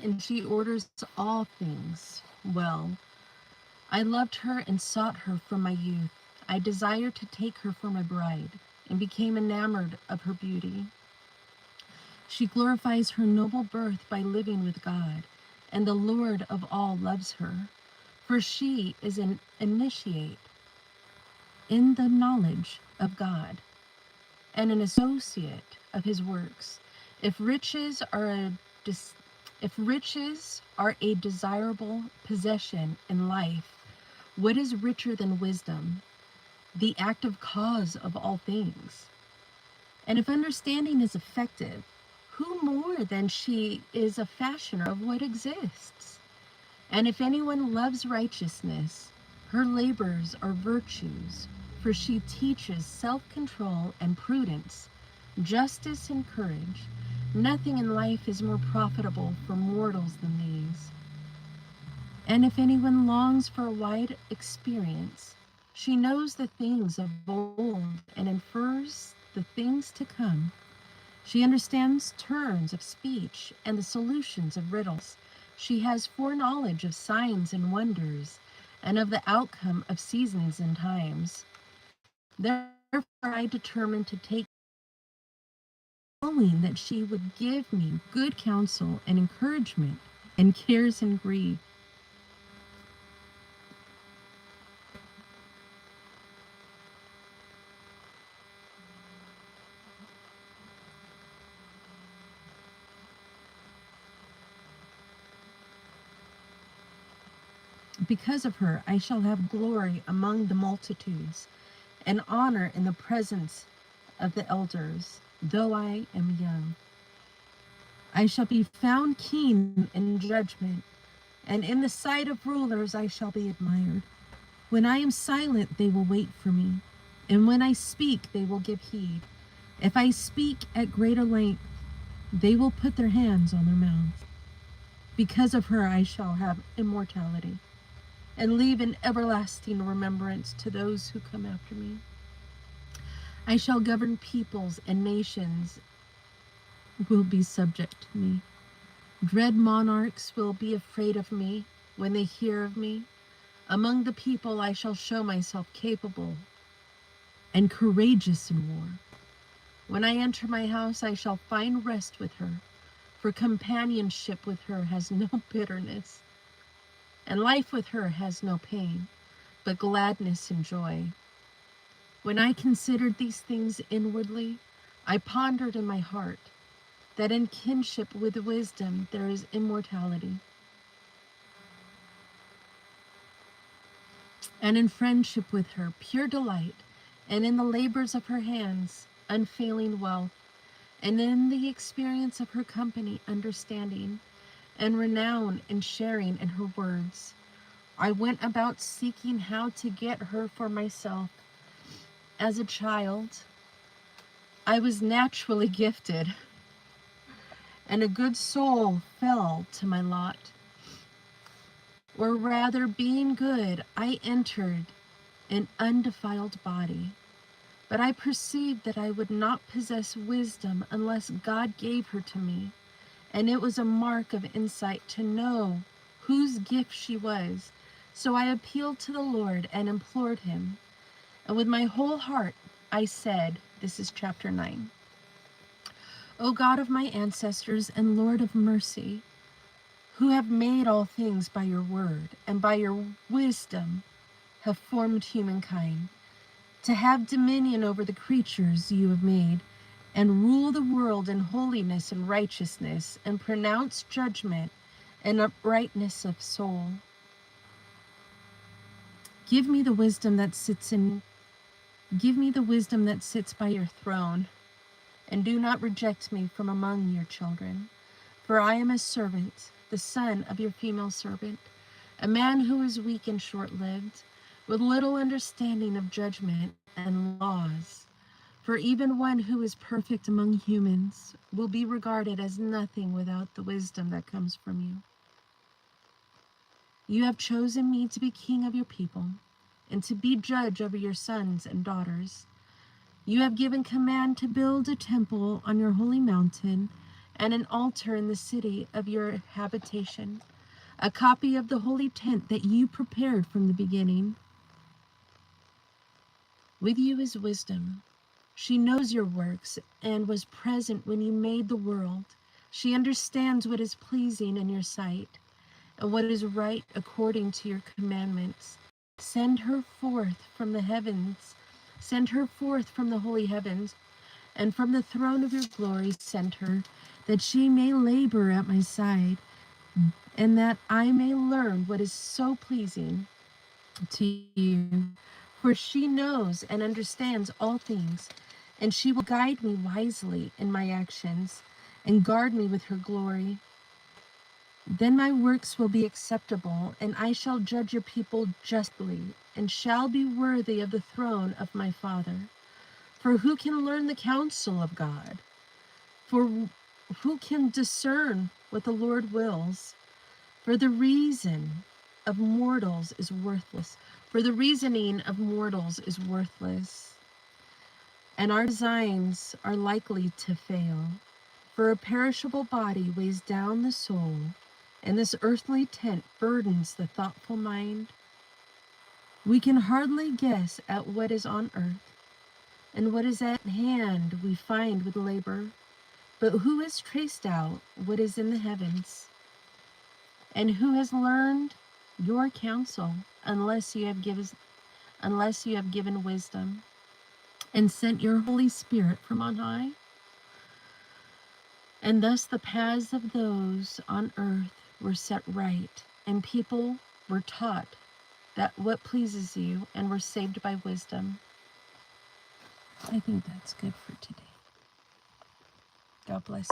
and she orders all things well. I loved her and sought her from my youth. I desired to take her for my bride, and became enamored of her beauty. She glorifies her noble birth by living with God, and the Lord of all loves her, for she is an initiate in the knowledge of God, and an associate of his works. If riches are a desirable possession in life, what is richer than wisdom, the active cause of all things? And if understanding is effective, who more than she is a fashioner of what exists? And if anyone loves righteousness, her labors are virtues, for she teaches self-control and prudence, justice and courage. Nothing in life is more profitable for mortals than these. And if anyone longs for a wide experience, she knows the things of old and infers the things to come. She understands turns of speech and the solutions of riddles. She has foreknowledge of signs and wonders, and of the outcome of seasons and times. Therefore I determined to take, knowing that she would give me good counsel and encouragement in cares and grief. Because of her I shall have glory among the multitudes, and honor in the presence of the elders, though I am young. I shall be found keen in judgment, and in the sight of rulers I shall be admired. When I am silent, they will wait for me, and when I speak, they will give heed. If I speak at greater length, they will put their hands on their mouths. Because of her I shall have immortality, and leave an everlasting remembrance to those who come after me. I shall govern peoples, and nations will be subject to me. Dread monarchs will be afraid of me when they hear of me. Among the people I shall show myself capable and courageous in war. When I enter my house, I shall find rest with her, for companionship with her has no bitterness, and life with her has no pain, but gladness and joy. When I considered these things inwardly, I pondered in my heart that in kinship with wisdom there is immortality, and in friendship with her pure delight, and in the labors of her hands unfailing wealth, and in the experience of her company understanding, and renown in sharing in her words. I went about seeking how to get her for myself. As a child, I was naturally gifted, and a good soul fell to my lot. Or rather, being good, I entered an undefiled body. But I perceived that I would not possess wisdom unless God gave her to me, and it was a mark of insight to know whose gift she was. So I appealed to the Lord and implored him. And with my whole heart I said, this is chapter 9, O God of my ancestors and Lord of mercy, who have made all things by your word, and by your wisdom have formed humankind, to have dominion over the creatures you have made, and rule the world in holiness and righteousness, and pronounce judgment and uprightness of soul. Give me the wisdom that sits by your throne, and do not reject me from among your children. For I am a servant, the son of your female servant, a man who is weak and short-lived, with little understanding of judgment and laws. For even one who is perfect among humans will be regarded as nothing without the wisdom that comes from you. You have chosen me to be king of your people, and to be judge over your sons and daughters. You have given command to build a temple on your holy mountain, and an altar in the city of your habitation, a copy of the holy tent that you prepared from the beginning. With you is wisdom. She knows your works and was present when you made the world. She understands what is pleasing in your sight and what is right according to your commandments. Send her forth from the heavens. Send her forth from the holy heavens, and from the throne of your glory send her, that she may labor at my side, and that I may learn what is so pleasing to you. For she knows and understands all things, and she will guide me wisely in my actions and guard me with her glory. Then my works will be acceptable, and I shall judge your people justly, and shall be worthy of the throne of my Father. For who can learn the counsel of God? For who can discern what the Lord wills? For the reason of mortals is worthless. For the reasoning of mortals is worthless, and our designs are likely to fail. For a perishable body weighs down the soul, and this earthly tent burdens the thoughtful mind. We can hardly guess at what is on earth, and what is at hand we find with labor. But who has traced out what is in the heavens? And who has learned your counsel, unless you have given wisdom and sent your Holy Spirit from on high? And thus the paths of those on earth were set right, and people were taught that what pleases you, and were saved by wisdom. I think that's good for today. God bless you.